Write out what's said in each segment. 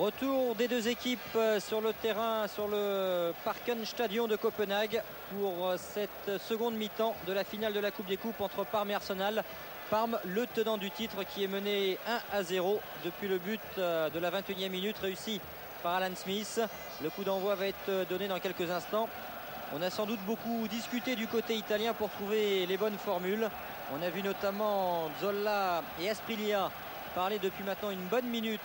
Retour des deux équipes sur le terrain, sur le Parkenstadion de Copenhague pour cette seconde mi-temps de la finale de la Coupe des Coupes entre Parme et Arsenal. Parme, le tenant du titre, qui est mené 1-0 depuis le but de la 21e minute réussi par Alan Smith. Le coup d'envoi va être donné dans quelques instants. On a sans doute beaucoup discuté du côté italien pour trouver les bonnes formules. On a vu notamment Zola et Asprilla parler depuis maintenant une bonne minute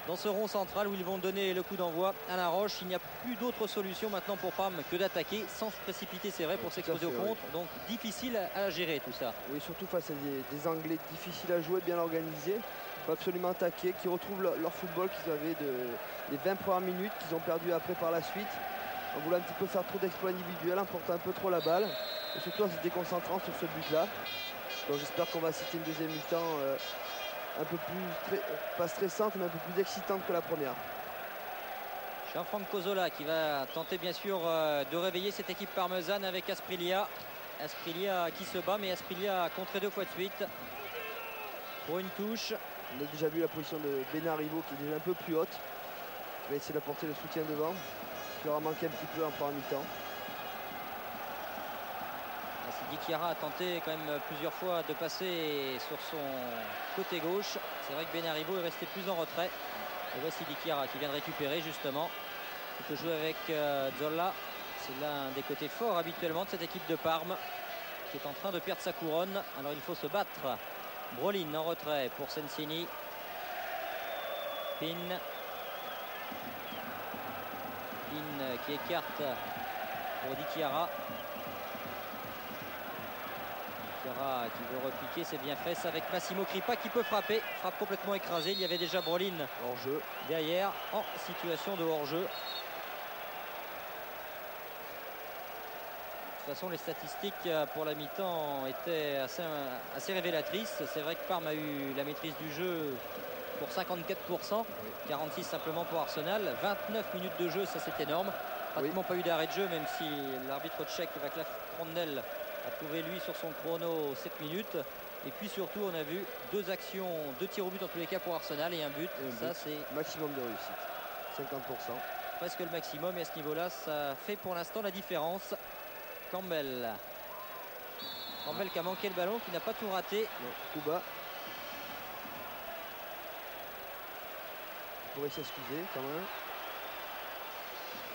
dans ce rond central où ils vont donner le coup d'envoi à la roche. Il n'y a plus d'autre solution maintenant pour Parme que d'attaquer sans se précipiter, c'est vrai, pour s'exposer au contre. Oui. Donc difficile à gérer tout ça. Oui, surtout face à des Anglais difficiles à jouer, bien organisés. Il faut absolument attaquer, qui retrouvent leur football qu'ils avaient les 20 premières minutes, qu'ils ont perdu après par la suite. On voulait un petit peu faire trop d'exploits individuels, en portant un peu trop la balle. Et surtout en se déconcentrant sur ce but-là. Donc j'espère qu'on va assister une deuxième mi-temps un peu plus, pas stressante, mais un peu plus excitante que la première. Gianfranco Zola qui va tenter bien sûr de réveiller cette équipe parmesane avec Asprilla. Asprilla qui se bat, mais Asprilla a contré 2 fois de suite pour une touche. On a déjà vu la position de Benarivo qui est déjà un peu plus haute. Il va essayer d'apporter le soutien devant. Il aura manqué un petit peu en première mi-temps. Sidi Chiara a tenté quand même plusieurs fois de passer sur son côté gauche. C'est vrai que Benarivo est resté plus en retrait. Et voici Sidi Chiara qui vient de récupérer justement. Il peut jouer avec Zola. C'est l'un des côtés forts habituellement de cette équipe de Parme qui est en train de perdre sa couronne. Alors il faut se battre. Brolin en retrait pour Sensini. Pin qui écarte pour Di Chiara. Chiara qui veut repiquer, c'est bien fait. C'est avec Massimo Crippa qui peut frapper. Frappe complètement écrasée. Il y avait déjà Brolin hors-jeu derrière en situation de hors-jeu. De toute façon, les statistiques pour la mi-temps étaient assez révélatrices. C'est vrai que Parme a eu la maîtrise du jeu pour 54%, 46 simplement pour Arsenal. 29 minutes de jeu, ça c'est énorme. Pratiquement pas eu d'arrêt de jeu, même si l'arbitre tchèque Václav Prandtl a trouvé lui sur son chrono 7 minutes. Et puis surtout on a vu 2 actions, 2 tirs au but en tous les cas pour Arsenal et un but. Ça c'est maximum de réussite, 50%. Presque le maximum, et à ce niveau-là ça fait pour l'instant la différence. Campbell qui a manqué le ballon, qui n'a pas tout raté. Coup bas. Il pourrait s'excuser quand même.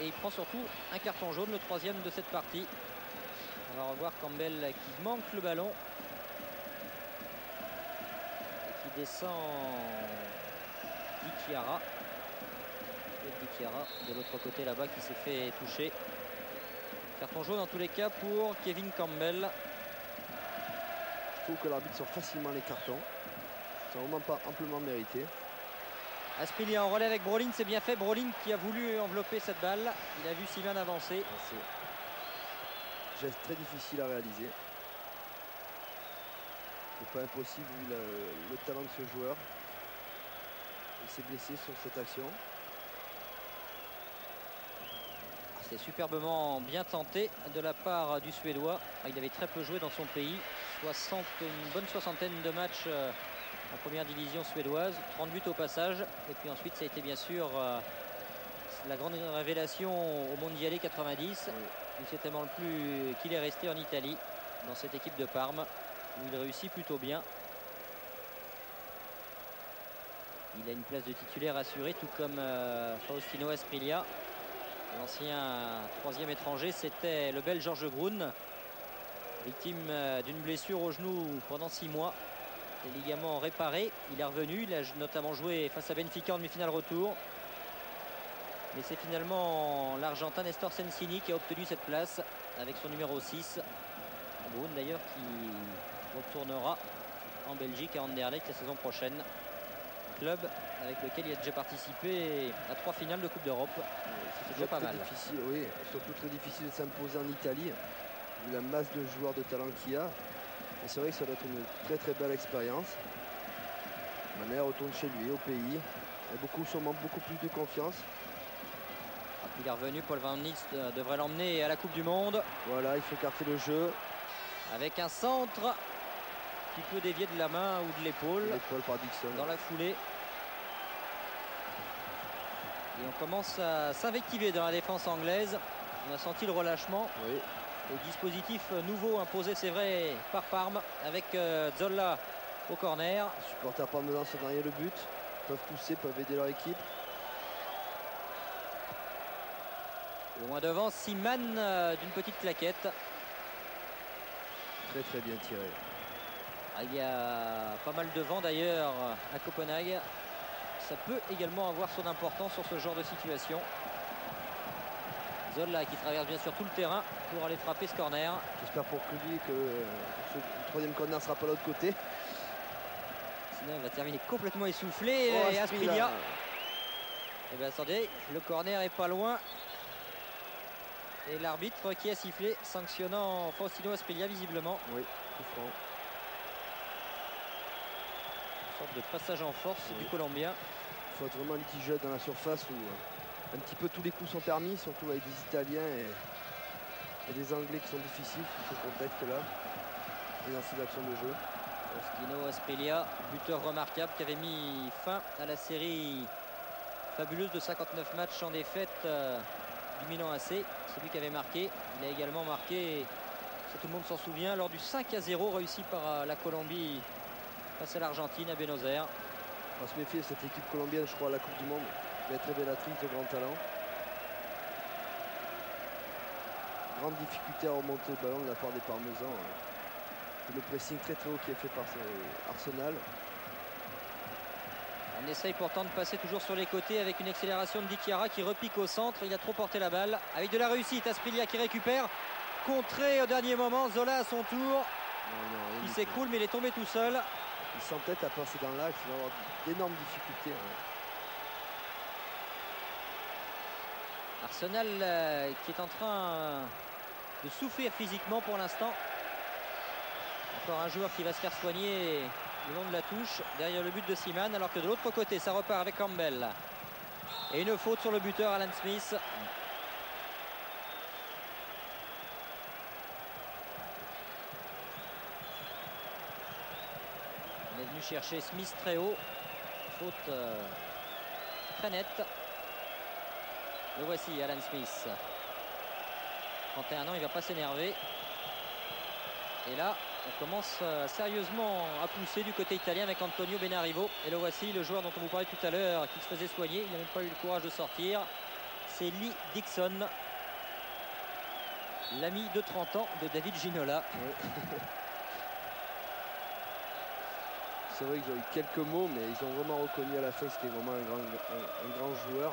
Et il prend surtout un carton jaune, le 3e de cette partie. On va revoir Campbell qui manque le ballon et qui descend Di Chiara. Di Chiara de l'autre côté là-bas qui s'est fait toucher. Carton jaune en tous les cas pour Kevin Campbell. Je trouve que l'arbitre sort facilement les cartons. C'est vraiment pas amplement mérité. Asprilla en relais avec Brolin, c'est bien fait. Brolin qui a voulu envelopper cette balle. Il a vu Sylvain avancer. Geste très difficile à réaliser. C'est pas impossible vu le talent de ce joueur. Il s'est blessé sur cette action. C'est superbement bien tenté de la part du Suédois. Il avait très peu joué dans son pays. Une bonne soixantaine de matchs en première division suédoise. 30 buts au passage. Et puis ensuite ça a été bien sûr la grande révélation au Mondialé 90. Oui. Il s'est tellement plu qu'il est resté en Italie dans cette équipe de Parme où il réussit plutôt bien. Il a une place de titulaire assurée, tout comme Faustino Asprilla. L'ancien 3e étranger, c'était le Belge Georges Groen, victime d'une blessure au genou pendant 6 mois. Les ligaments réparés, il est revenu, il a notamment joué face à Benfica en demi-finale retour. Mais c'est finalement l'Argentin Nestor Sensini qui a obtenu cette place avec son numéro 6. Groen d'ailleurs qui retournera en Belgique à Anderlecht la saison prochaine. Club avec lequel il a déjà participé à 3 finales de Coupe d'Europe. C'est déjà pas mal. Difficile, oui, surtout très difficile de s'imposer en Italie, vu la masse de joueurs de talent qu'il y a. Et c'est vrai que ça doit être une très très belle expérience. Mané retourne chez lui, au pays. Il a sûrement beaucoup plus de confiance. Il est revenu, Paul Van Nist devrait l'emmener à la Coupe du Monde. Voilà, il faut écarter le jeu. Avec un centre qui peut dévier de la main ou de l'épaule. L'épaule par Dixon. Dans la foulée. Et on commence à s'invectiver dans la défense anglaise. On a senti le relâchement. Oui. Le dispositif nouveau imposé, c'est vrai, par Parme, avec Zolla au corner. Les supporters parmesans sont derrière le but, peuvent pousser, peuvent aider leur équipe. Loin devant, Siman d'une petite claquette. Très très bien tiré. Il y a pas mal de vent d'ailleurs à Copenhague. Ça peut également avoir son importance sur ce genre de situation. Zolla qui traverse bien sûr tout le terrain pour aller frapper ce corner. J'espère pour lui que ce troisième corner ne sera pas de l'autre côté. Sinon il va terminer complètement essoufflé. Oh, Et Asprilla. Et bien attendez, le corner est pas loin. Et l'arbitre qui a sifflé, sanctionnant Faustino Asprilla visiblement. Oui, coup franc. Une sorte de passage en force du Colombien. Il faut être vraiment litigieux dans la surface où un petit peu tous les coups sont permis, surtout avec des Italiens et des Anglais qui sont difficiles dans ce contexte-là et dans ces actions de jeu. Faustino Asprilla, buteur remarquable qui avait mis fin à la série fabuleuse de 59 matchs en défaite du Milan AC. C'est lui qui avait marqué. Il a également marqué, si tout le monde s'en souvient, lors du 5-0 réussi par la Colombie face à l'Argentine à Buenos Aires. On va se méfier de cette équipe colombienne, je crois, à la Coupe du Monde. Elle est très révélatrice de grand talent. Grande difficulté à remonter le ballon de la part des Parmesans. Le pressing très très haut qui est fait par Arsenal. On essaye pourtant de passer toujours sur les côtés avec une accélération de Di Chiara qui repique au centre. Il a trop porté la balle. Avec de la réussite, Asprilla qui récupère. Contré au dernier moment. Zola à son tour. Il s'écroule mais il est tombé tout seul. Il s'entête à passer dans l'axe. Il va avoir d'énormes difficultés. Arsenal qui est en train de souffrir physiquement pour l'instant. Encore un joueur qui va se faire soigner le long de la touche derrière le but de Seaman, alors que de l'autre côté ça repart avec Campbell. Et une faute sur le buteur Alan Smith. On est venu chercher Smith très haut. Faute très nette. Le voici, Alan Smith. 31 ans, il ne va pas s'énerver. Et là, on commence sérieusement à pousser du côté italien avec Antonio Benarivo. Et le voici, le joueur dont on vous parlait tout à l'heure, qui se faisait soigner. Il n'a même pas eu le courage de sortir. C'est Lee Dixon, l'ami de 30 ans de David Ginola. Oui. C'est vrai qu'ils ont eu quelques mots, mais ils ont vraiment reconnu à la fin que c'était vraiment un grand joueur.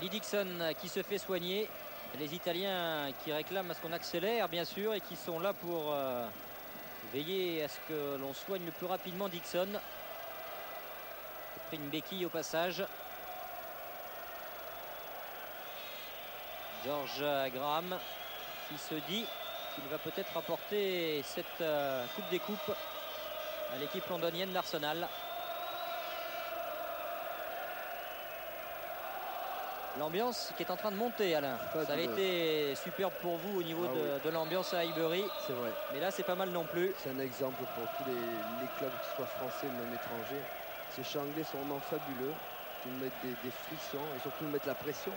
Lee Dixon qui se fait soigner. Les Italiens qui réclament à ce qu'on accélère, bien sûr, et qui sont là pour veiller à ce que l'on soigne le plus rapidement Dixon. Il a pris une béquille au passage. George Graham qui se dit qu'il va peut-être apporter cette Coupe des Coupes à l'équipe londonienne d'Arsenal. L'ambiance qui est en train de monter, Alain. Ça avait été superbe pour vous au niveau de l'ambiance à Highbury. C'est vrai. Mais là, c'est pas mal non plus. C'est un exemple pour tous les clubs, que ce soit français ou même étrangers. Ces chants anglais sont vraiment fabuleux. Ils nous mettent des frissons et surtout nous mettent la pression.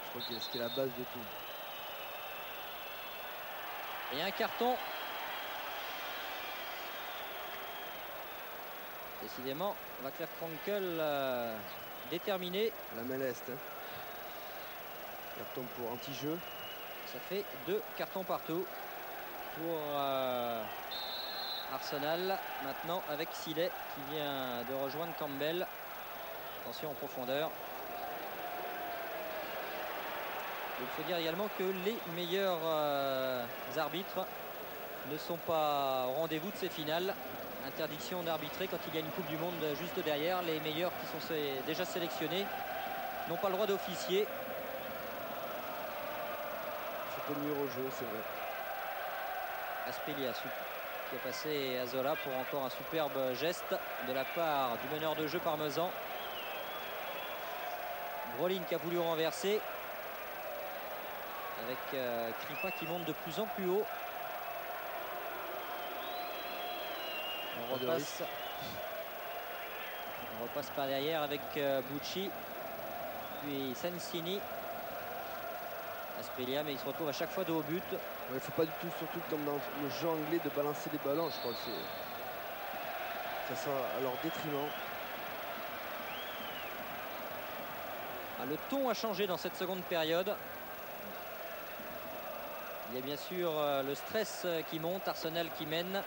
Je crois que c'était la base de tout. Et un carton. Décidément, Václav Frankel déterminé. La main est. Carton pour anti-jeu. Ça fait 2 cartons partout pour Arsenal. Maintenant avec Sillet qui vient de rejoindre Campbell. Attention en profondeur. Il faut dire également que les meilleurs arbitres ne sont pas au rendez-vous de ces finales. Interdiction d'arbitrer quand il y a une Coupe du Monde juste derrière. Les meilleurs qui sont déjà sélectionnés n'ont pas le droit d'officier. C'est pas le numéro au jeu, c'est vrai. Asprilla qui a passé à Zola pour encore un superbe geste de la part du meneur de jeu parmesan. Brolin qui a voulu renverser. avec Kripa qui monte de plus en plus haut. On repasse par derrière avec Bucci, puis Sensini. Asprilla, mais il se retrouve à chaque fois dos au but. Il ne faut pas du tout, surtout comme dans le jeu anglais, de balancer les ballons. Je crois que ça sera à leur détriment. Le ton a changé dans cette seconde période. Il y a bien sûr le stress qui monte, Arsenal qui mène.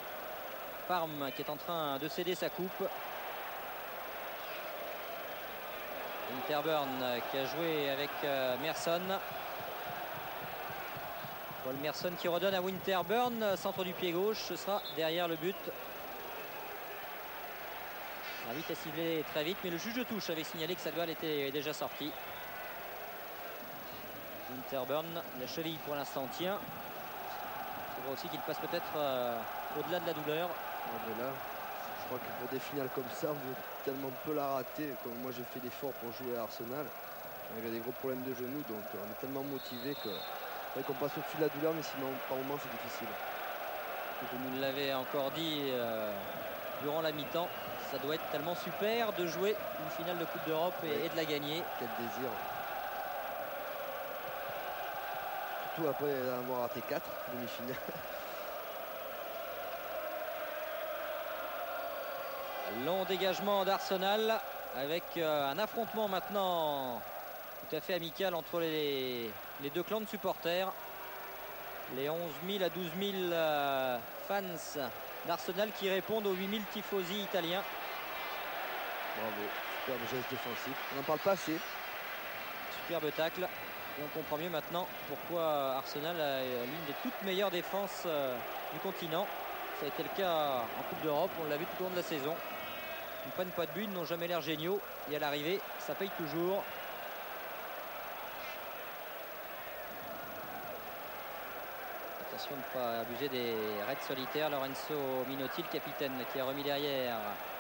Parme qui est en train de céder sa coupe. Winterburn qui a joué avec Merson. Paul Merson qui redonne à Winterburn, centre du pied gauche, ce sera derrière le but. L'arbitre a sifflé très vite, mais le juge de touche avait signalé que sa balle était déjà sortie. Winterburn, la cheville pour l'instant tient. C'est vrai aussi qu'il passe peut-être au-delà de la douleur. Mais là, je crois que pour des finales comme ça, on veut tellement peu la rater. Comme moi j'ai fait l'effort pour jouer à Arsenal, avec des gros problèmes de genoux, donc on est tellement motivé qu'on passe au-dessus de la douleur, mais sinon par moment c'est difficile. Vous nous l'avez encore dit durant la mi-temps, ça doit être tellement super de jouer une finale de Coupe d'Europe et de la gagner. Quel désir. Surtout après avoir raté 4 demi-finales. Long dégagement d'Arsenal avec un affrontement maintenant tout à fait amical entre les deux clans de supporters. Les 11 000 à 12 000 fans d'Arsenal qui répondent aux 8 000 tifosi italiens. Bravo, superbe geste défensif. On n'en parle pas assez. Superbe tacle. Et on comprend mieux maintenant pourquoi Arsenal a l'une des toutes meilleures défenses du continent. Ça a été le cas en Coupe d'Europe, on l'a vu tout au long de la saison. Ils ne prennent pas de but, n'ont jamais l'air géniaux. Et à l'arrivée, ça paye toujours. Attention de ne pas abuser des raids solitaires. Lorenzo Minotti, le capitaine, qui a remis derrière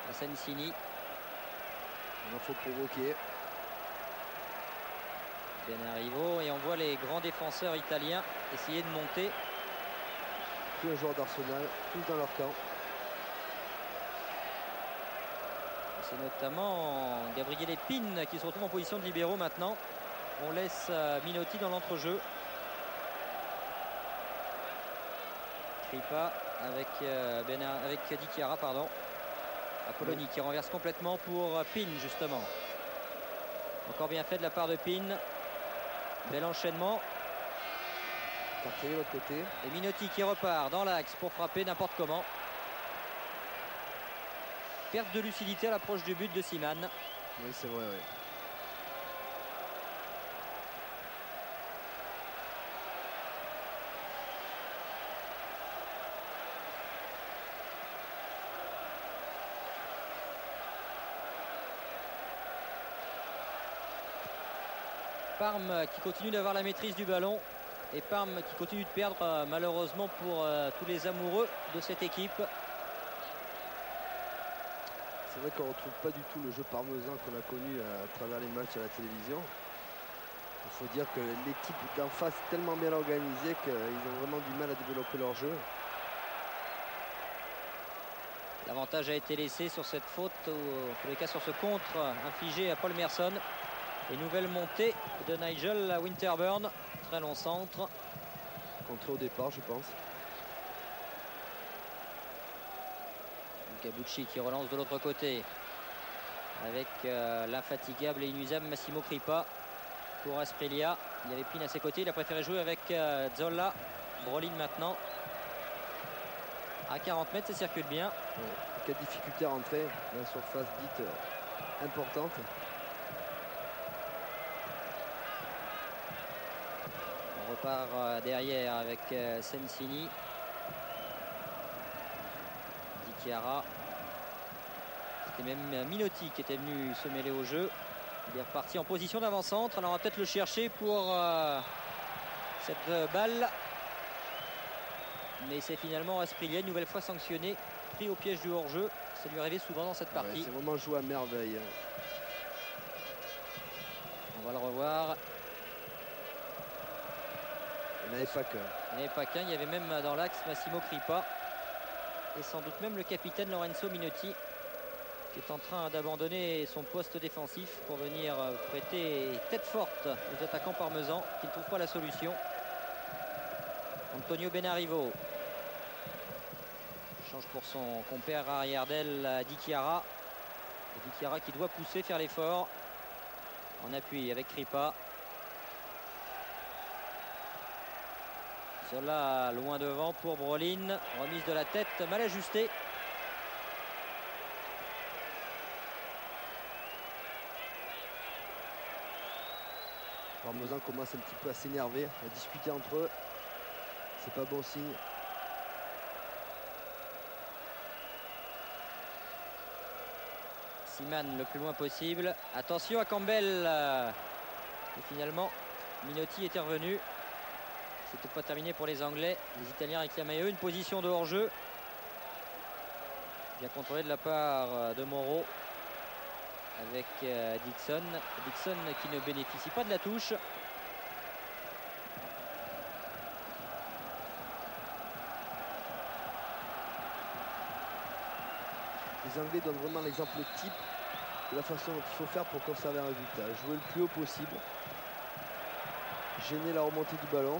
à Sensini. Il faut provoquer. Benarivo, et on voit les grands défenseurs italiens essayer de monter. Tous les joueurs d'Arsenal, tous dans leur camp. C'est notamment Gabriele Pin qui se retrouve en position de libéraux maintenant. On laisse Minotti dans l'entrejeu. Kripa avec Di Chiara, pardon. Apolloni qui renverse complètement pour Pin justement. Encore bien fait de la part de Pin. Bel enchaînement. Cartier de l'autre côté. Et Minotti qui repart dans l'axe pour frapper n'importe comment. Perte de lucidité à l'approche du but de Siman. Oui, c'est vrai, oui. Parme qui continue d'avoir la maîtrise du ballon. Et Parme qui continue de perdre malheureusement pour tous les amoureux de cette équipe. C'est vrai qu'on ne retrouve pas du tout le jeu parmesan qu'on a connu à travers les matchs à la télévision. Il faut dire que l'équipe d'en face est tellement bien organisée qu'ils ont vraiment du mal à développer leur jeu. L'avantage a été laissé sur cette faute, ou en tous les cas sur ce contre infligé à Paul Merson. Et nouvelle montée de Nigel Winterburn. Très long centre. Contré au départ, je pense. Bucci qui relance de l'autre côté avec l'infatigable et inusable Massimo Kripa pour Asprilla. Il y avait Pin à ses côtés, il a préféré jouer avec Zola. Brolin maintenant à 40 mètres, ça circule bien. Ouais. Quelle difficulté à rentrer dans la surface dite importante. On repart derrière avec Sensini. Di Chiara. C'était même Minotti qui était venu se mêler au jeu. Il est reparti en position d'avant-centre. Alors on va peut-être le chercher pour cette balle. Mais c'est finalement Asprilla, une nouvelle fois sanctionné, pris au piège du hors-jeu. Ça lui arrivait souvent dans cette partie. Ouais, c'est vraiment joué à merveille. On va le revoir. n'y en avait pas qu'un. Il n'y avait pas qu'un, il y avait même dans l'axe Massimo Crippa. Et sans doute même le capitaine Lorenzo Minotti, qui est en train d'abandonner son poste défensif pour venir prêter tête forte aux attaquants parmesans qui ne trouvent pas la solution. Antonio Benarivo change pour son compère arrière d'aile Di Chiara. Di Chiara qui doit pousser, faire l'effort en appui avec Crippa. Zola loin devant pour Brolin, remise de la tête mal ajustée. Parmesan commence un petit peu à s'énerver, à discuter entre eux. C'est pas bon signe. Siman le plus loin possible. Attention à Campbell. Et finalement, Minotti était revenu. C'était pas terminé pour les Anglais. Les Italiens réclamaient eux une position de hors-jeu. Bien contrôlé de la part de Moreau. Avec Dixon. Dixon qui ne bénéficie pas de la touche. Les Anglais donnent vraiment l'exemple type de la façon dont il faut faire pour conserver un résultat. Jouer le plus haut possible. Gêner la remontée du ballon.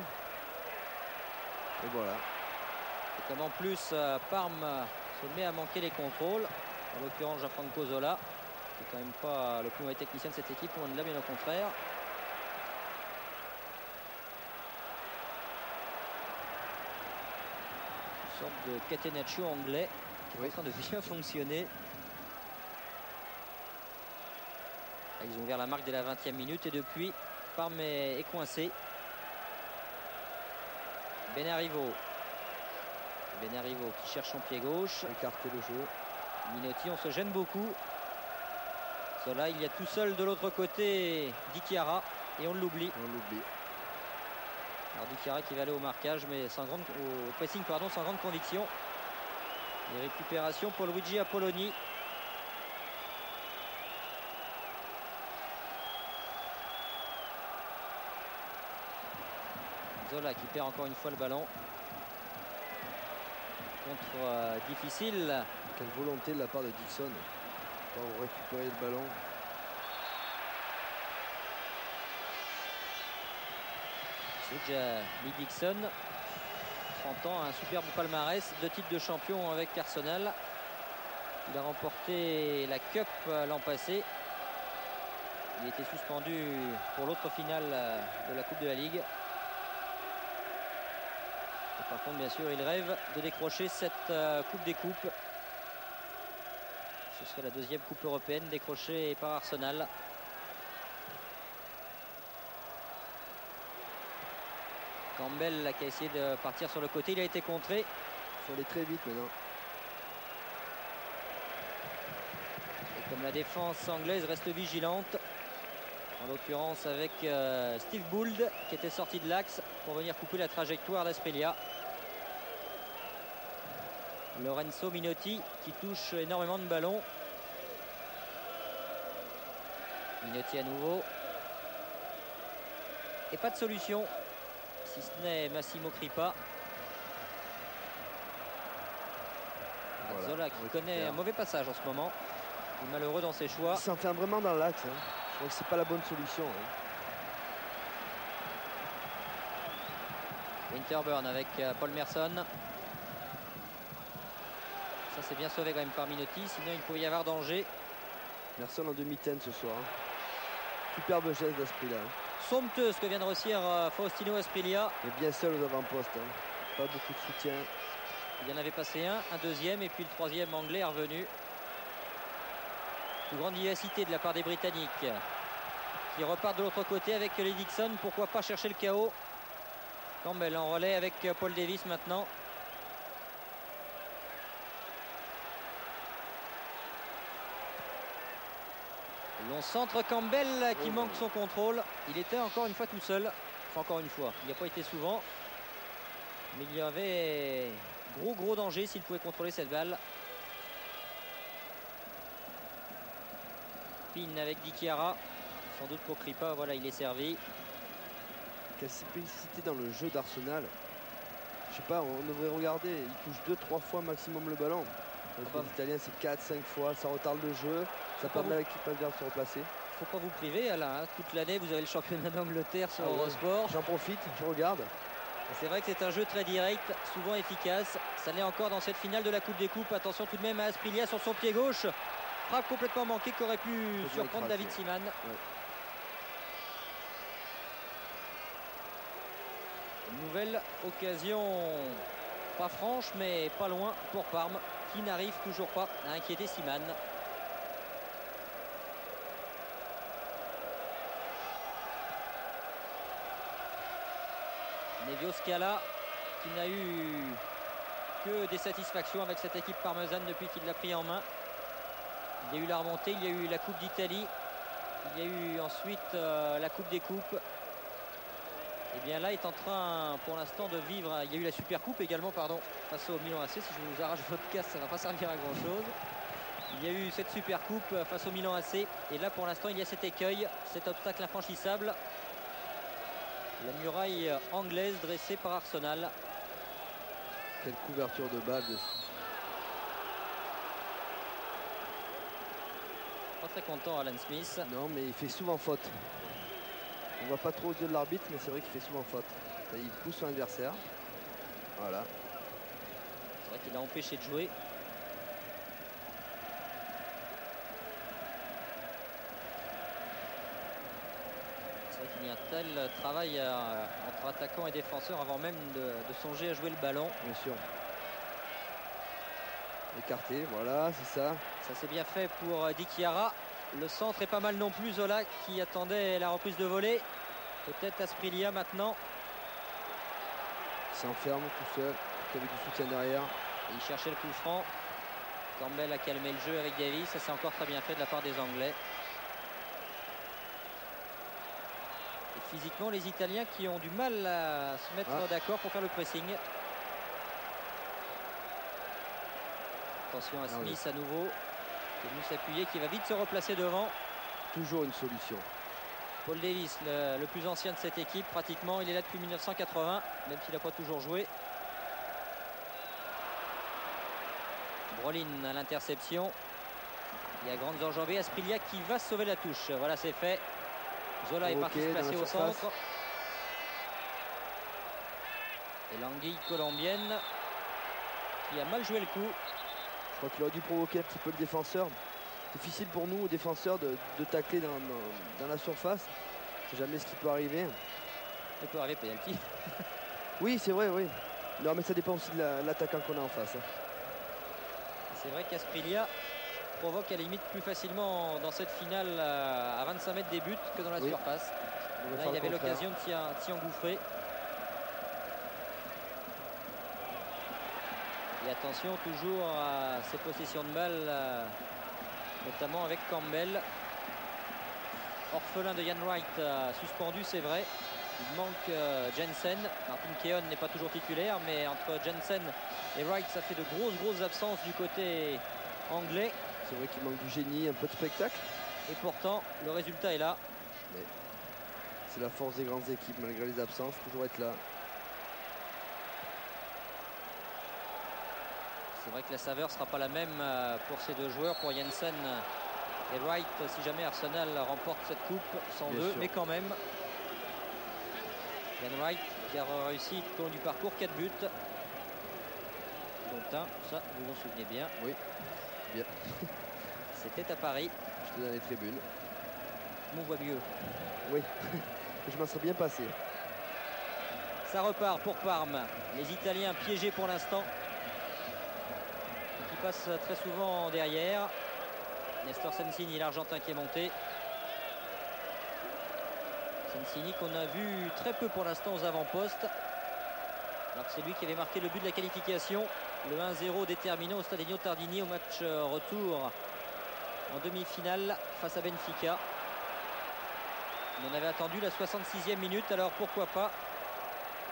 Et voilà. Et comme en plus Parme se met à manquer les contrôles. En l'occurrence Gianfranco Zola. Qui est quand même pas le plus mauvais technicien de cette équipe. Loin de là, bien au contraire. Une sorte de catenaccio anglais qui est en train de bien fonctionner. Ils ont ouvert la marque dès la 20e minute et depuis Parme est coincé. Benarivo qui cherche son pied gauche. Écarter le jeu. Minotti, on se gêne beaucoup. Zola, il y a tout seul de l'autre côté Di Chiara et on l'oublie. Alors Di Chiara qui va aller au marquage mais au pressing pardon, sans grande conviction. Les récupérations pour Luigi Apolloni. Zola qui perd encore une fois le ballon. Contre difficile. Quelle volonté de la part de Dixon pour récupérer le ballon. Lee Dixon, 30 ans, un superbe palmarès, 2 titres de champion avec Arsenal. Il a remporté la Cup l'an passé. Il était suspendu pour l'autre finale de la Coupe de la Ligue. Et par contre, bien sûr, il rêve de décrocher cette Coupe des Coupes. Ce serait la 2e Coupe européenne décrochée par Arsenal. Campbell qui a essayé de partir sur le côté, il a été contré. Il faut aller très vite maintenant. Et comme la défense anglaise reste vigilante, en l'occurrence avec Steve Bould qui était sorti de l'axe pour venir couper la trajectoire d'Asprilla. Lorenzo Minotti qui touche énormément de ballons. Minotti à nouveau. Et pas de solution, si ce n'est Massimo Crippa. Voilà. Zola qui connaît un mauvais passage en ce moment. Il est malheureux dans ses choix. Il s'enferme vraiment dans l'axe. Je crois que c'est pas la bonne solution. Winterburn avec Paul Merson. Ça c'est bien sauvé quand même par Minotti, sinon il pouvait y avoir danger. Merson en demi-teinte ce soir. Superbe geste d'Asprilla. Somptueux ce que vient de réussir Faustino Asprilla. Il est bien seul aux avant-postes. Pas beaucoup de soutien. Il y en avait passé un deuxième et puis le troisième anglais est revenu. Une grande vivacité de la part des Britanniques qui repartent de l'autre côté avec les Dixon. Pourquoi pas chercher le chaos. Campbell en relais avec Paul Davis maintenant. Long centre, Campbell qui manque son contrôle. Il était encore une fois tout seul. Enfin encore une fois, il n'a pas été souvent. Mais il y avait gros danger s'il pouvait contrôler cette balle. Pin avec Di Chiara. Sans doute pour Crippa, voilà il est servi. quelle simplicité dans le jeu d'Arsenal. Je sais pas, on devrait regarder, ils touchent 2-3 fois maximum le ballon. Les Italiens c'est 4-5 fois, ça retarde le jeu, ça permet à l'équipe adverse de se replacer. Faut pas vous priver, Alain, hein. Toute l'année vous avez le championnat d'Angleterre sur Eurosport. J'en profite, je regarde. C'est vrai que c'est un jeu très direct, souvent efficace. Ça l'est encore dans cette finale de la Coupe des Coupes. Attention tout de même à Asprilla sur son pied gauche. Frappe complètement manquée qui aurait pu surprendre David Seaman. Ouais. Nouvelle occasion, pas franche mais pas loin pour Parme, qui n'arrive toujours pas à inquiéter Seaman. Nevio Scala qui n'a eu que des satisfactions avec cette équipe parmesane depuis qu'il l'a pris en main. Il y a eu la remontée, il y a eu la Coupe d'Italie, il y a eu ensuite la Coupe des Coupes. Et bien là est en train pour l'instant de vivre, il y a eu la Super Coupe également pardon, face au Milan AC. Si je vous arrache votre casque ça ne va pas servir à grand chose. Il y a eu cette Super Coupe face au Milan AC et là pour l'instant il y a cet écueil, cet obstacle infranchissable. La muraille anglaise dressée par Arsenal. Quelle couverture de balle de... Pas très content Alan Smith. Non mais il fait souvent faute. On voit pas trop aux yeux de l'arbitre mais c'est vrai qu'il fait souvent faute. Il pousse son adversaire. Voilà. C'est vrai qu'il a empêché de jouer. Il y a un tel travail entre attaquants et défenseurs avant même de songer à jouer le ballon. Bien sûr. Écarté, voilà, c'est ça. Ça s'est bien fait pour Di Chiara. Le centre est pas mal non plus. Zola qui attendait la reprise de volée. Peut-être Asprilla maintenant. Il s'enferme tout seul, il avait du soutien derrière. Et il cherchait le coup franc. Campbell a calmé le jeu avec Davis. Ça c'est encore très bien fait de la part des Anglais. Physiquement, les Italiens qui ont du mal à se mettre d'accord pour faire le pressing. Attention à Smith à nouveau, qui est venu s'appuyer, qui va vite se replacer devant. Toujours une solution. Paul Davis, le plus ancien de cette équipe, pratiquement, il est là depuis 1980, même s'il n'a pas toujours joué. Brolin à l'interception. Il y a grandes enjambées. Asprilla qui va sauver la touche. Voilà, c'est fait. Zola est parti se placer au centre. Et l'anguille colombienne qui a mal joué le coup. Je crois qu'il aurait dû provoquer un petit peu le défenseur. Difficile pour nous, défenseurs, de tacler dans la surface. C'est jamais ce qui peut arriver. Ça peut arriver, penalty. Oui, c'est vrai, oui. Non, mais ça dépend aussi de l'attaquant qu'on a en face. C'est vrai qu'Asprilla provoque à la limite plus facilement dans cette finale à 25 mètres des buts que dans la surface. Là, il avait l'occasion de s'y engouffrer. Et attention toujours à ces possessions de balles, notamment avec Campbell. Orphelin de Ian Wright, suspendu, c'est vrai. Il manque Jensen. Martin Keown n'est pas toujours titulaire, mais entre Jensen et Wright, ça fait de grosses absences du côté anglais. C'est vrai qu'il manque du génie, un peu de spectacle. Et pourtant, le résultat est là. C'est la force des grandes équipes, malgré les absences, toujours être là. C'est vrai que la saveur ne sera pas la même pour ces deux joueurs, pour Jensen et Wright, si jamais Arsenal remporte cette coupe, sans eux, mais quand même. Ian Wright qui a réussi tout au long du parcours 4 buts. Dont un, ça vous en souvenez bien. Oui, bien. C'était à Paris. J'étais dans les tribunes. On voit mieux. Oui, je m'en serais bien passé. Ça repart pour Parme. Les Italiens piégés pour l'instant. Qui passent très souvent derrière. Nestor Sensini, l'Argentin qui est monté. Sensini qu'on a vu très peu pour l'instant aux avant-postes. Alors que c'est lui qui avait marqué le but de la qualification. Le 1-0 déterminant au Stadion Tardini au match retour en demi-finale face à Benfica. On avait attendu la 66e minute, alors pourquoi pas.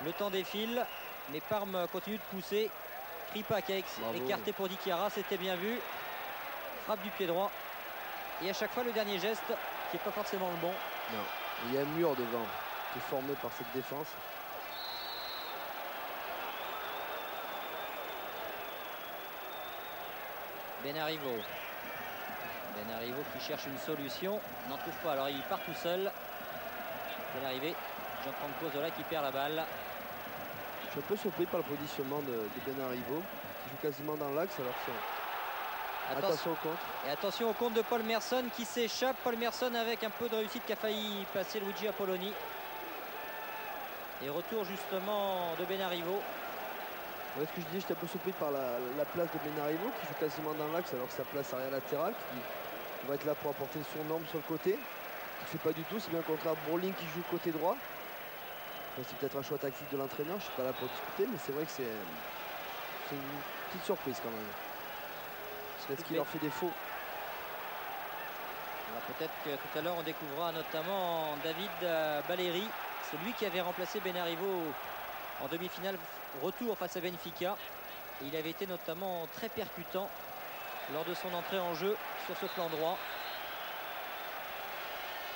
Le temps défile, mais Parme continue de pousser. Kripa qui a écarté pour Di Chiara, c'était bien vu. Frappe du pied droit. Et à chaque fois le dernier geste qui n'est pas forcément le bon. Non, il y a un mur devant. qui est formé par cette défense. Benarivo qui cherche une solution, n'en trouve pas, alors il part tout seul. Bien arrivé, Gianfranco Zola qui perd la balle. Je suis un peu surpris par le positionnement de Benarivo, qui joue quasiment dans l'axe alors que attention au contre. Et attention au contre de Paul Merson qui s'échappe. Paul Merson avec un peu de réussite qui a failli passer Luigi Apolloni. Et retour justement de Benarivo. Ouais, ce que je disais, j'étais un peu surpris par la place de Benarivo qui joue quasiment dans l'axe alors que sa place arrière latérale qui va être là pour apporter son norme sur le côté. Il ne fait pas du tout, c'est bien le contraire. Brolin qui joue côté droit. Enfin, c'est peut-être un choix tactique de l'entraîneur, je ne suis pas là pour discuter, mais c'est vrai que c'est une petite surprise quand même. Est-ce qu'il leur fait défaut? Peut-être que tout à l'heure on découvrira notamment David Baleri. C'est lui qui avait remplacé Benarivo en demi-finale retour face à Benfica. Et il avait été notamment très percutant lors de son entrée en jeu sur ce flanc droit.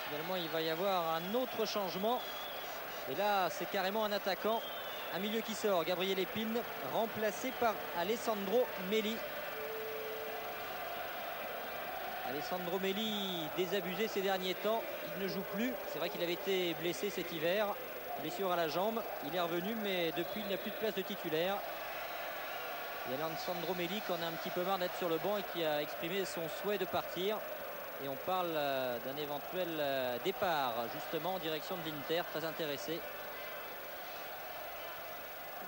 Finalement il va y avoir un autre changement. Et là c'est carrément un attaquant. Un milieu qui sort, Gabriel Épine, remplacé par Alessandro Melli. Alessandro Melli désabusé ces derniers temps, il ne joue plus. C'est vrai qu'il avait été blessé cet hiver, blessure à la jambe. Il est revenu mais depuis il n'a plus de place de titulaire. Il y a Alessandro Melli qui en a un petit peu marre d'être sur le banc et qui a exprimé son souhait de partir. Et on parle d'un éventuel départ justement en direction de l'Inter, très intéressé.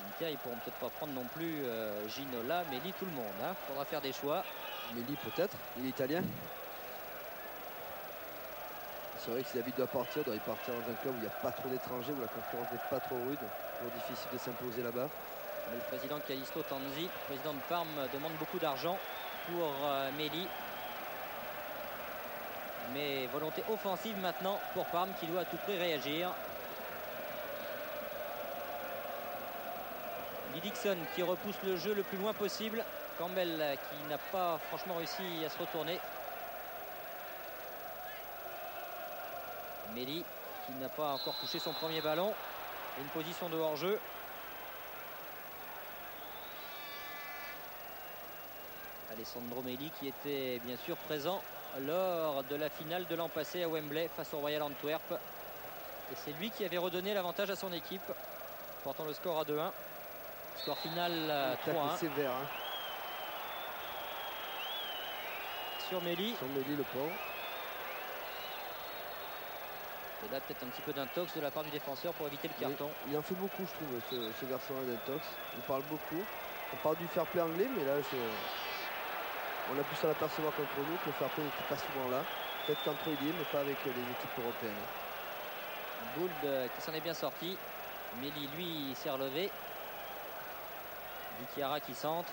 L'Inter ils pourront peut-être pas prendre non plus Ginola, Melli, tout le monde. Il faudra faire des choix. Melli peut-être, il est italien. C'est vrai que si David doit partir, il doit partir dans un club où il n'y a pas trop d'étrangers, où la concurrence n'est pas trop rude. Toujours difficile de s'imposer là-bas. Le président Callisto Tanzi, président de Parme, demande beaucoup d'argent pour Melli. Mais volonté offensive maintenant pour Parme qui doit à tout prix réagir. Lee Dixon qui repousse le jeu le plus loin possible. Campbell qui n'a pas franchement réussi à se retourner. Melli qui n'a pas encore touché son premier ballon. Et une position de hors-jeu. Alessandro Melli qui était bien sûr présent lors de la finale de l'an passé à Wembley face au Royal Antwerp. Et c'est lui qui avait redonné l'avantage à son équipe, portant le score à 2-1. Score final 3-1. Sévère, hein. Sur Melli. Sur Melli, le pauvre. Et là peut-être un petit peu d'intox de la part du défenseur pour éviter le carton. Il en fait beaucoup je trouve ce garçon-là d'intox. Il parle beaucoup. On parle du fair play anglais mais là on a pu s'en apercevoir contre nous que le fair play n'était pas souvent là. Peut-être qu'entre eux il y est mais pas avec les équipes européennes. Gould qui s'en est bien sorti. Melli lui s'est relevé. Dikiara qui centre.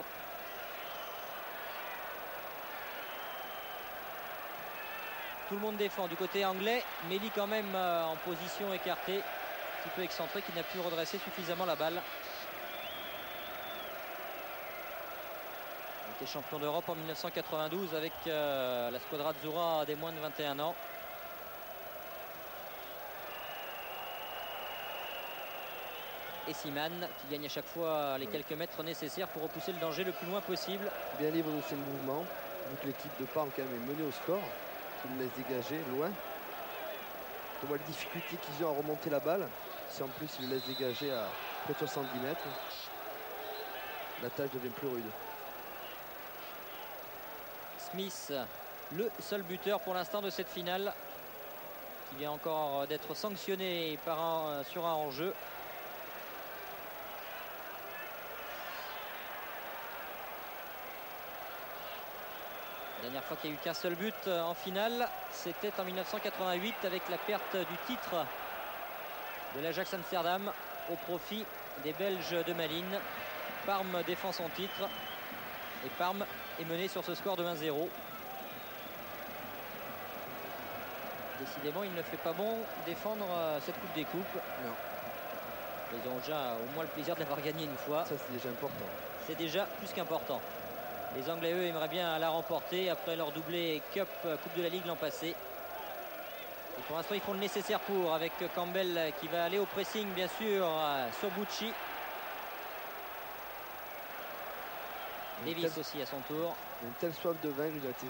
Tout le monde défend du côté anglais. Melli quand même en position écartée, un petit peu excentré, qui n'a pu redresser suffisamment la balle. Il était champion d'Europe en 1992 avec la Squadra Azzurra des moins de 21 ans. Et Siman qui gagne à chaque fois les quelques mètres nécessaires pour repousser le danger le plus loin possible. Bien libre de ses mouvements, vu que l'équipe de Parme quand même est menée au score. Il le laisse dégager loin. On voit les difficultés qu'ils ont à remonter la balle. Si en plus il le laisse dégager à près de 70 mètres, la tâche devient plus rude. Smith, le seul buteur pour l'instant de cette finale, qui vient encore d'être sanctionné sur un hors-jeu. La dernière fois qu'il n'y a eu qu'un seul but en finale, c'était en 1988 avec la perte du titre de l'Ajax Amsterdam au profit des Belges de Malines. Parme défend son titre et Parme est mené sur ce score de 1-0. Décidément, il ne fait pas bon défendre cette Coupe des Coupes. Non. Ils ont déjà au moins le plaisir de l'avoir gagné une fois. Ça, c'est déjà important. C'est déjà plus qu'important. Les Anglais, eux, aimeraient bien la remporter après leur doublé Coupe de la Ligue l'an passé. Et Pour l'instant, ils font le nécessaire pour, avec Campbell qui va aller au pressing, bien sûr, sur Bucci. Davis aussi à son tour. Il a une telle soif de vaincre, il a été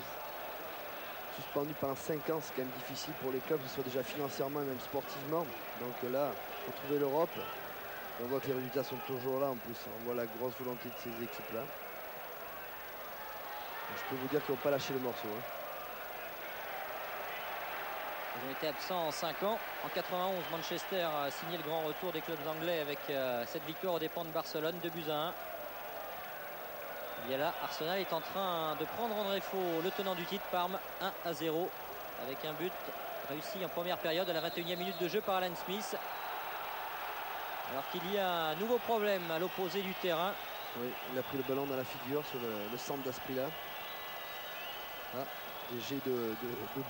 suspendu pendant 5 ans, c'est quand même difficile pour les clubs, que ce soit déjà financièrement et même sportivement. Donc là, retrouver l'Europe, on voit que les résultats sont toujours là en plus. On voit la grosse volonté de ces équipes-là. Je peux vous dire qu'ils n'ont pas lâché le morceau. Hein. Ils ont été absents en 5 ans. En 91, Manchester a signé le grand retour des clubs anglais avec cette victoire aux dépens de Barcelone, 2-1. Et là, Arsenal est en train de prendre André Faux, le tenant du titre, Parme 1-0, avec un but réussi en première période à la 21e minute de jeu par Alan Smith. Alors qu'il y a un nouveau problème à l'opposé du terrain. Oui, il a pris le ballon dans la figure sur le centre d'Asprilla. Ah, des jets de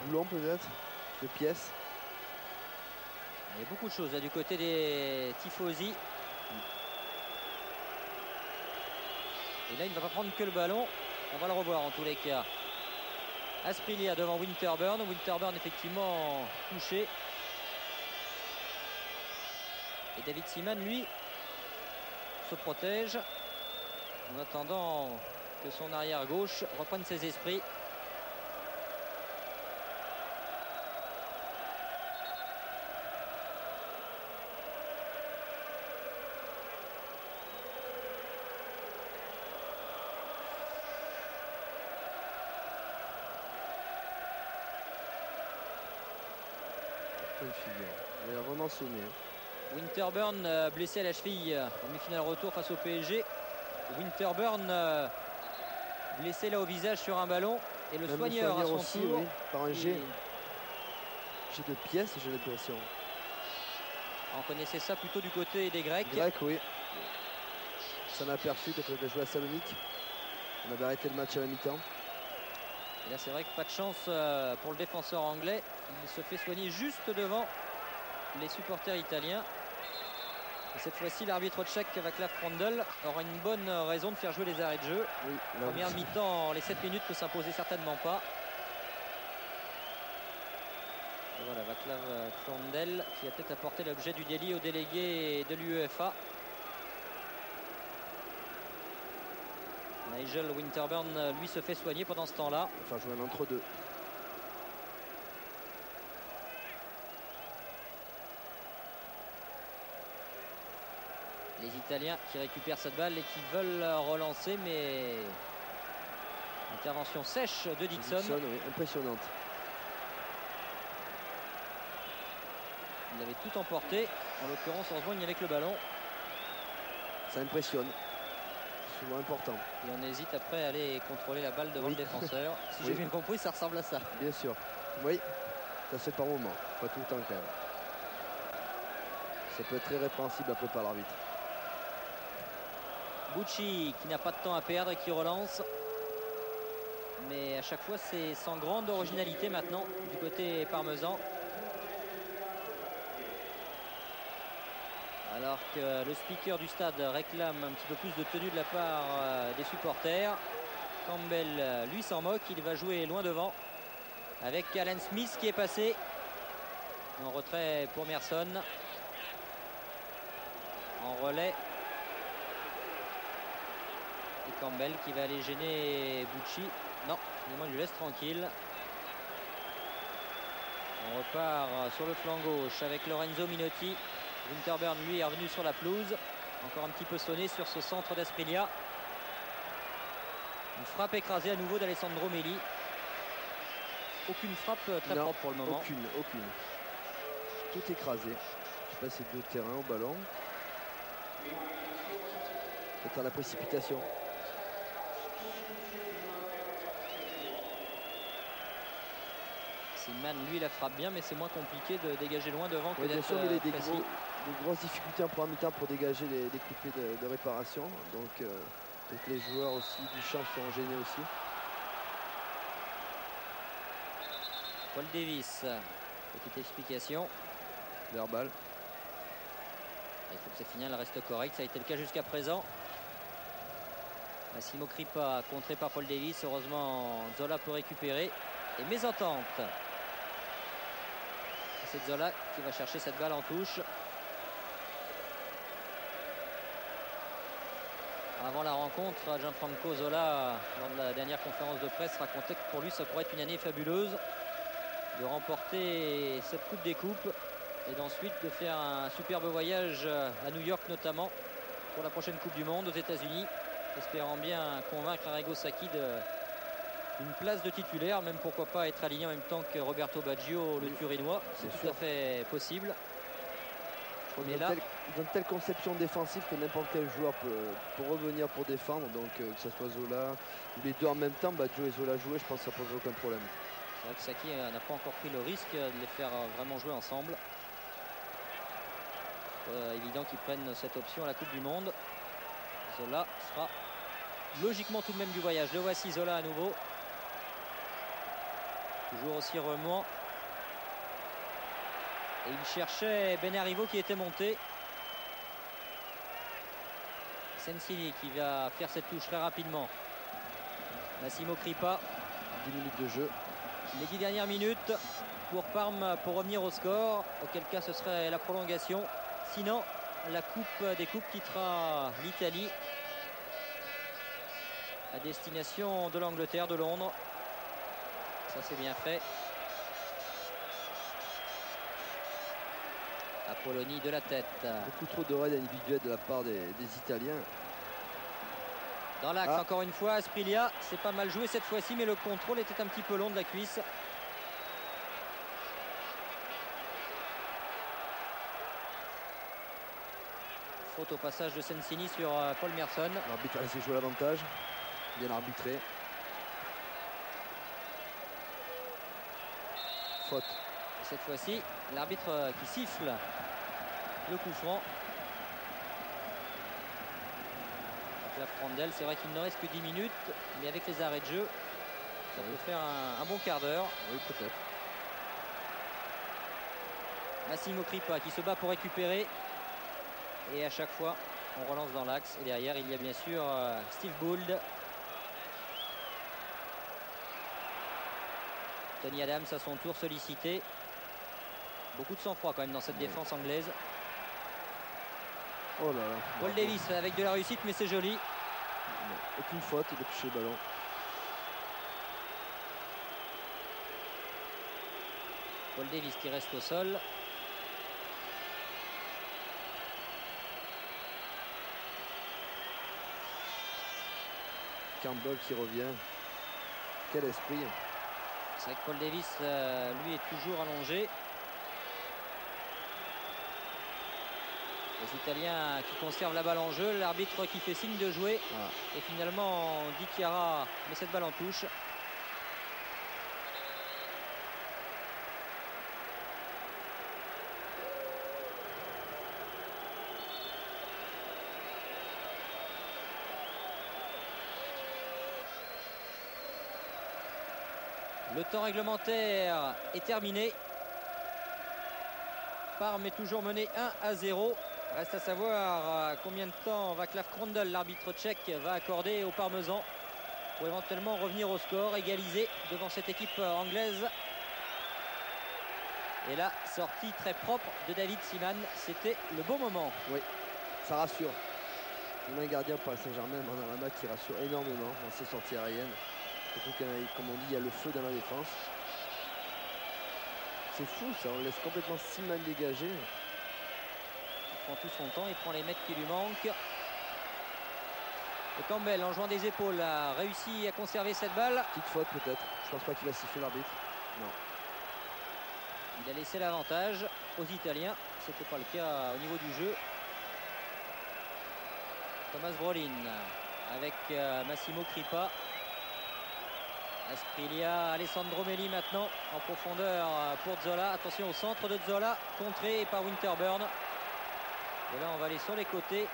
boulons peut-être, de pièces. Il y a beaucoup de choses là du côté des tifosi. Et là, il ne va pas prendre que le ballon. On va le revoir en tous les cas. Asprilla devant Winterburn. Winterburn effectivement touché. Et David Seaman, lui, se protège en attendant que son arrière gauche reprenne ses esprits. Il a vraiment sonné. Winterburn blessé à la cheville en demi-finale retour face au PSG. Winterburn blessé là au visage sur un ballon. Et le soigneur à son aussi, tour. Oui, par un jet. Jet de pièces, j'ai l'impression. On connaissait ça plutôt du côté des Grecs. Grecs, oui. Ça m'a aperçu quand on a joué à Salonique. On avait arrêté le match à la mi-temps. Et là, c'est vrai que pas de chance pour le défenseur anglais. Il se fait soigner juste devant les supporters italiens. Et cette fois-ci, l'arbitre tchèque, Václav Prandl, aura une bonne raison de faire jouer les arrêts de jeu. Oui, première mi-temps, les 7 minutes ne s'imposaient certainement pas. Et voilà, Václav Prandl qui a peut-être apporté l'objet du délit au délégué de l'UEFA. Nigel Winterburn, lui, se fait soigner pendant ce temps-là. Il va faire jouer un entre-deux. Les Italiens qui récupèrent cette balle et qui veulent relancer, mais intervention sèche de Dixon. Oui, impressionnante. Il avait tout emporté. En l'occurrence, heureusement, il n'y avait que le ballon. Ça impressionne. C'est souvent important. Et on hésite après à aller contrôler la balle devant le défenseur. Si j'ai bien compris, ça ressemble à ça. Bien sûr. Oui, ça se fait par moment. Pas tout le temps quand même. Ça peut être très répréhensible après par l'arbitre. Bucci qui n'a pas de temps à perdre et qui relance. Mais à chaque fois, c'est sans grande originalité maintenant du côté parmesan. Alors que le speaker du stade réclame un petit peu plus de tenue de la part des supporters. Campbell, lui, s'en moque. Il va jouer loin devant avec Alan Smith qui est passé. En retrait pour Merson. En relais. Et Campbell qui va aller gêner Bucci. Non, finalement, il lui laisse tranquille. On repart sur le flanc gauche avec Lorenzo Minotti. Winterburn, lui, est revenu sur la pelouse. Encore un petit peu sonné sur ce centre d'Asprilla. Une frappe écrasée à nouveau d'Alessandro Melli. Aucune frappe très propre pour le moment. Aucune. Tout écrasé. Je sais pas si c'est de terrain au ballon. Peut-être à la précipitation. Seaman, lui, la frappe bien, mais c'est moins compliqué de dégager loin devant que Bien d'être sûr, il a des précis. grosses difficultés en première mi-temps pour dégager des coups de pied de réparation. Donc les joueurs aussi du champ sont gênés aussi. Paul Davis, petite explication. Verbal. Il faut que cette finale reste correcte. Ça a été le cas jusqu'à présent. Massimo Crippa contré par Paul Davis. Heureusement, Zola peut récupérer. Et mésentente. C'est Zola qui va chercher cette balle en touche. Avant la rencontre, Gianfranco Zola, lors de la dernière conférence de presse, racontait que pour lui ça pourrait être une année fabuleuse de remporter cette Coupe des Coupes et d'ensuite de faire un superbe voyage à New York notamment pour la prochaine Coupe du Monde aux États-Unis, espérant bien convaincre Arrigo Sacchi d'une place de titulaire, même pourquoi pas être aligné en même temps que Roberto Baggio, le Turinois. C'est tout à fait possible. Mais là, ils ont une telle conception défensive que n'importe quel joueur peut revenir pour défendre. Donc que ce soit Zola ou les deux en même temps, Baggio et Zola jouer, je pense que ça pose aucun problème. C'est vrai que Sacchi n'a pas encore pris le risque de les faire vraiment jouer ensemble. Évident qu'ils prennent cette option à la Coupe du Monde. Zola sera logiquement tout de même du voyage. Le voici Zola à nouveau. Toujours aussi remuant. Et il cherchait Benarivo qui était monté. Sensini qui va faire cette touche très rapidement. Massimo Crippa. 10 minutes de jeu. Les 10 dernières minutes pour Parme pour revenir au score. Auquel cas ce serait la prolongation. Sinon, la Coupe des Coupes quittera l'Italie à destination de l'Angleterre, de Londres. Ça c'est bien fait. Apolloni de la tête. Beaucoup trop de raids individuels de la part des Italiens. Dans l'axe, encore une fois, Asprilla. C'est pas mal joué cette fois-ci, mais le contrôle était un petit peu long de la cuisse. Faute au passage de Sensini sur Paul Merson. L'arbitre a laissé jouer l'avantage. Bien arbitré. Faute. Et cette fois-ci, l'arbitre qui siffle le coup franc. La Frandel, c'est vrai qu'il ne reste que 10 minutes, mais avec les arrêts de jeu, ça peut faire un bon quart d'heure. Oui, peut-être. Massimo Crippa qui se bat pour récupérer. Et à chaque fois, on relance dans l'axe. Et derrière, il y a bien sûr Steve Bould. Tony Adams à son tour sollicité. Beaucoup de sang-froid quand même dans cette défense anglaise. Oh là là. Paul Davis avec de la réussite, mais c'est joli. Non, aucune faute de toucher le ballon. Paul Davis qui reste au sol. Campbell qui revient. Quel esprit. C'est vrai que Paul Davis, lui, est toujours allongé. Les Italiens qui conservent la balle en jeu. L'arbitre qui fait signe de jouer. Et finalement, Di Chiara met cette balle en touche. Le temps réglementaire est terminé. Parme est toujours mené 1-0. Reste à savoir combien de temps Václav Krondl, l'arbitre tchèque, va accorder aux Parmesans pour éventuellement revenir au score, égaliser devant cette équipe anglaise. Et là, sortie très propre de David Seaman. C'était le bon moment. Oui, ça rassure. Le gardien pour Saint-Germain, Manarama, qui rassure énormément dans ses sorties aériennes. Surtout que, comme on dit, il y a le feu dans la défense. C'est fou ça, on laisse complètement Seaman dégager. Il prend tout son temps, il prend les mètres qui lui manquent. Et Campbell, en jouant des épaules, a réussi à conserver cette balle. Petite faute peut-être, je pense pas qu'il a sifflé l'arbitre. Non. Il a laissé l'avantage aux Italiens, ce n'était pas le cas au niveau du jeu. Thomas Brolin avec Massimo Crippa. Asprilla, Alessandro Melli maintenant en profondeur pour Zola. Attention au centre de Zola, contré par Winterburn. Et là on va aller sur les côtés.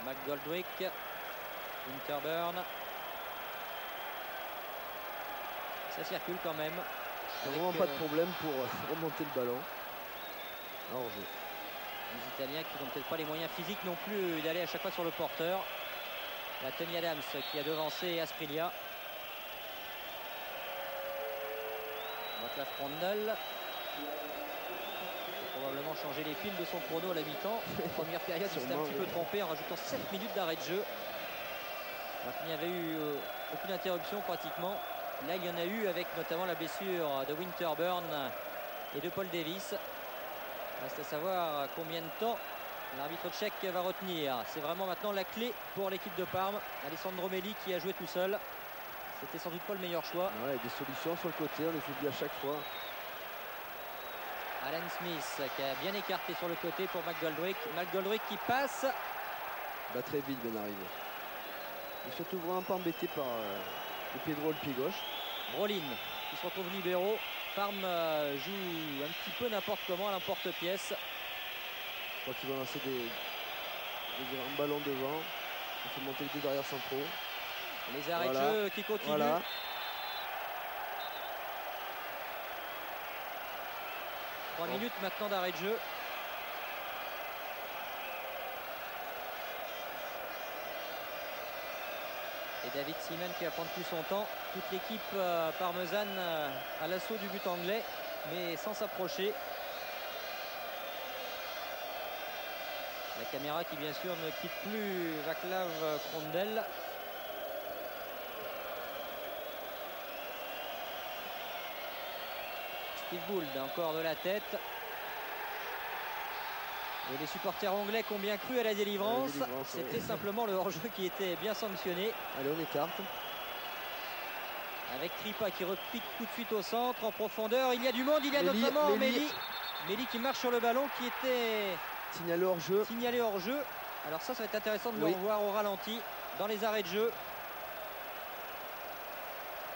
McGoldrick, Winterburn. Ça circule quand même. Il n'y a vraiment pas de problème pour remonter le ballon. Hors-jeu. Les Italiens qui n'ont peut-être pas les moyens physiques non plus d'aller à chaque fois sur le porteur. La Tony Adams qui a devancé Asprilla. On va Václav Krondel. Probablement changer les fils de son chrono à la mi-temps. Première période, il s'était un petit peu trompé en rajoutant 7 minutes d'arrêt de jeu. Alors qu'il n'y avait eu aucune interruption pratiquement. Là, il y en a eu avec notamment la blessure de Winterburn et de Paul Davis. Reste à savoir combien de temps l'arbitre tchèque va retenir. C'est vraiment maintenant la clé pour l'équipe de Parme. Alessandro Melli qui a joué tout seul. C'était sans doute pas le meilleur choix. Ouais, des solutions sur le côté, on les oublie à chaque fois. Alan Smith qui a bien écarté sur le côté pour McGoldrick. McGoldrick qui passe. Bah, très vite, bien arrivé. Et surtout vraiment pas embêté par le pied droit, le pied gauche. Brolin qui se retrouve libéraux. Parme joue un petit peu n'importe comment à l'emporte-pièce. Je crois qu'ils vont lancer des grands ballons devant. On fait monter les deux derrière centraux. Les arrêts de jeu qui continuent. Voilà. Trois minutes maintenant d'arrêt de jeu. Et David Seaman qui va prendre plus son temps. Toute l'équipe parmesane à l'assaut du but anglais, mais sans s'approcher. La caméra qui bien sûr ne quitte plus Václav Krondel. Steve Gould encore de la tête. Et les supporters anglais qui ont bien cru à la délivrance. C'était simplement le hors-jeu qui était bien sanctionné. Allez, on écarte. Avec Kripa qui repique tout de suite au centre, en profondeur. Il y a du monde, il y a notamment Melli. Melli qui marche sur le ballon, qui était signalé hors-jeu. Signalé hors-jeu. Alors ça va être intéressant de le revoir au ralenti dans les arrêts de jeu.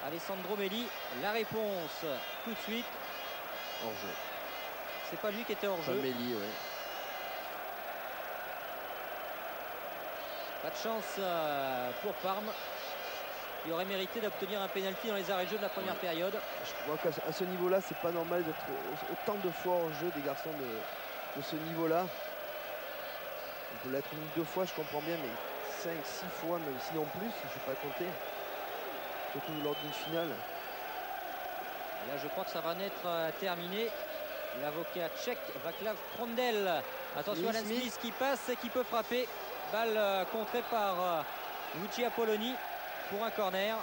Alessandro Melli, la réponse tout de suite. Hors-jeu. C'est pas lui qui était hors-jeu. Melli, ouais. Pas de chance pour Parme, qui aurait mérité d'obtenir un pénalty dans les arrêts de jeu de la première période. Je crois qu'à ce niveau-là, c'est pas normal d'être autant de fois hors jeu des garçons de ce niveau-là. On peut l'être une ou deux fois, je comprends bien, mais 5, 6 fois, même sinon plus, je ne sais pas compter. Surtout lors d'une finale. Là, je crois que ça va n'être terminé. L'avocat tchèque Václav Krondel. Attention à Alan Smith qui passe et qui peut frapper. Balle contrée par Luigi Apolloni pour un corner.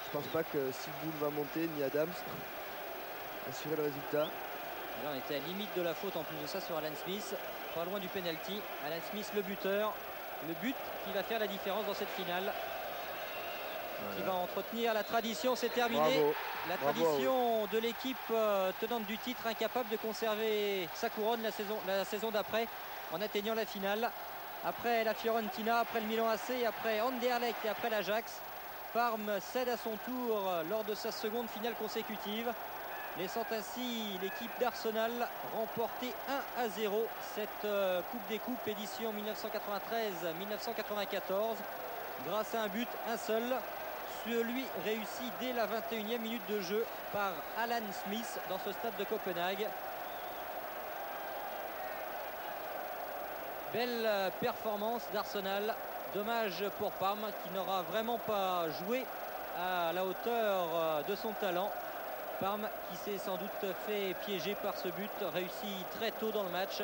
Je pense pas que Sigboul va monter, ni Adams. Assurer le résultat. Là, on était à la limite de la faute en plus de ça sur Alan Smith. Pas loin du penalty. Alan Smith, le buteur. Le but qui va faire la différence dans cette finale. Voilà. Qui va entretenir la tradition. C'est terminé. Bravo. La tradition de l'équipe tenante du titre, incapable de conserver sa couronne la saison d'après en atteignant la finale. Après la Fiorentina, après le Milan AC, après Anderlecht et après l'Ajax, Parme cède à son tour lors de sa seconde finale consécutive, laissant ainsi l'équipe d'Arsenal remporter 1-0 cette Coupe des Coupes édition 1993-1994 grâce à un but, un seul, celui réussi dès la 21e minute de jeu par Alan Smith dans ce stade de Copenhague. Belle performance d'Arsenal. Dommage pour Parme qui n'aura vraiment pas joué à la hauteur de son talent. Parme qui s'est sans doute fait piéger par ce but réussi très tôt dans le match.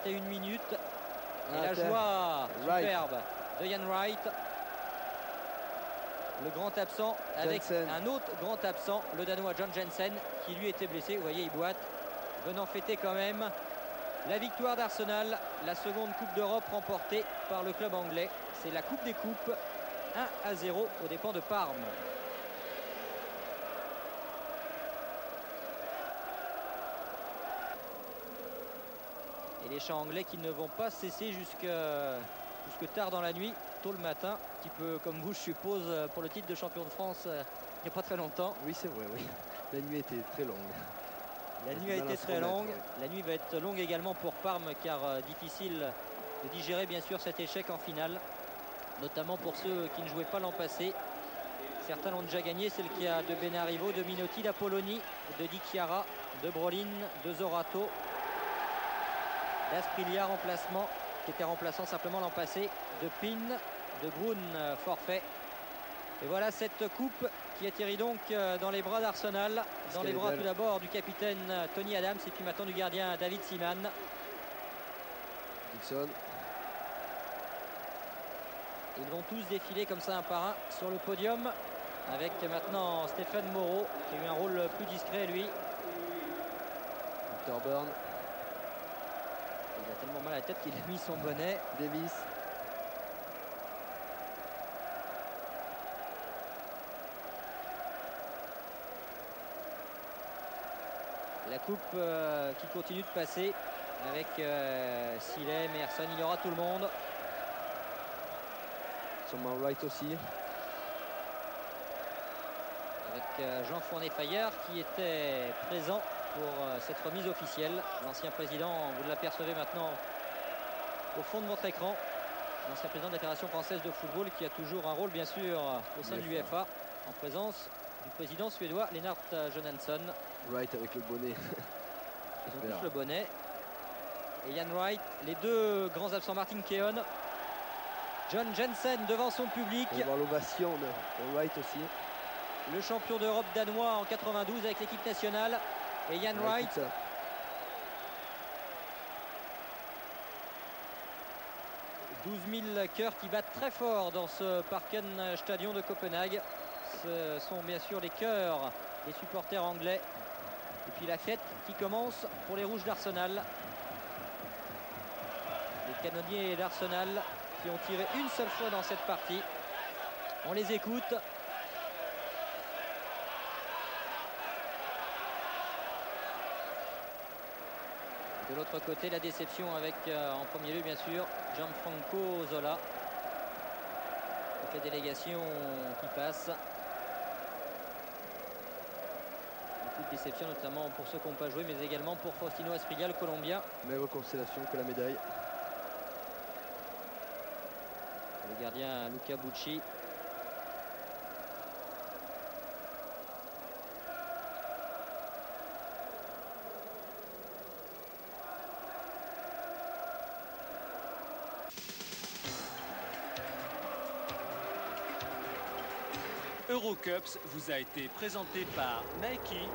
21 minutes. Et la joie superbe de Ian Wright. Le grand absent avec un autre grand absent, le Danois John Jensen, qui lui était blessé. Vous voyez, il boite. Venant fêter quand même la victoire d'Arsenal, la seconde Coupe d'Europe remportée par le club anglais. C'est la Coupe des Coupes, 1-0 aux dépens de Parme. Et les chants anglais qui ne vont pas cesser jusque tard dans la nuit, tôt le matin, un petit peu comme vous, je suppose, pour le titre de champion de France il n'y a pas très longtemps. Oui, c'est vrai, oui. La nuit était très longue. La nuit a été très longue. La nuit va être longue également pour Parme, car difficile de digérer bien sûr cet échec en finale, notamment pour ceux qui ne jouaient pas l'an passé. Certains l'ont déjà gagné, c'est le cas de Benarivo, de Minotti, d'Apolloni, de Di Chiara, de Brolin, de Zorato, d'Asprilla remplacement, qui était remplaçant simplement l'an passé, de Pin, de Grun forfait. Et voilà cette coupe qui atterrit donc dans les bras d'Arsenal, dans les bras tout d'abord du capitaine Tony Adams et puis maintenant du gardien David Seaman. Dixon. Ils vont tous défiler comme ça un par un sur le podium, avec maintenant Stéphane Moreau qui a eu un rôle plus discret lui. Winterburn. Il a tellement mal à la tête qu'il a mis son bonnet. Davis. La coupe qui continue de passer avec Siley, Meyerson, il y aura tout le monde. Sûrement Wright aussi. Avec Jean Fournet-Fayard qui était présent pour cette remise officielle. L'ancien président, vous l'apercevez maintenant au fond de votre écran. L'ancien président de la Fédération française de football qui a toujours un rôle bien sûr au sein de l'UEFA en présence du président suédois Lennart Johansson. Wright avec le bonnet. Ils ont tous le bonnet. Et Ian Wright, les deux grands absents, Martin Keown, John Jensen devant son public. On va voir l'ovation de Wright aussi. Le champion d'Europe danois en 92 avec l'équipe nationale. Et Ian Wright. 12 000 cœurs qui battent très fort dans ce Parken Stadion de Copenhague. Ce sont bien sûr les cœurs des supporters anglais. Et puis la fête qui commence pour les Rouges d'Arsenal. Les canonniers d'Arsenal qui ont tiré une seule fois dans cette partie. On les écoute. De l'autre côté, la déception avec en premier lieu bien sûr Gianfranco Zola. Toutes les délégations qui passent. Beaucoup de déception notamment pour ceux qui n'ont pas joué, mais également pour Faustino Asprilla, le Colombien. Meilleure constellation que la médaille. Le gardien Luca Bucci. Eurocups vous a été présenté par Nike,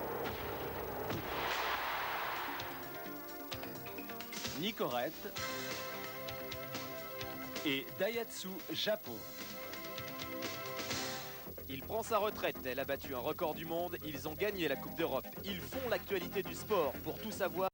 Nicorette et Daihatsu Japon. Il prend sa retraite, elle a battu un record du monde, ils ont gagné la Coupe d'Europe. Ils font l'actualité du sport pour tout savoir.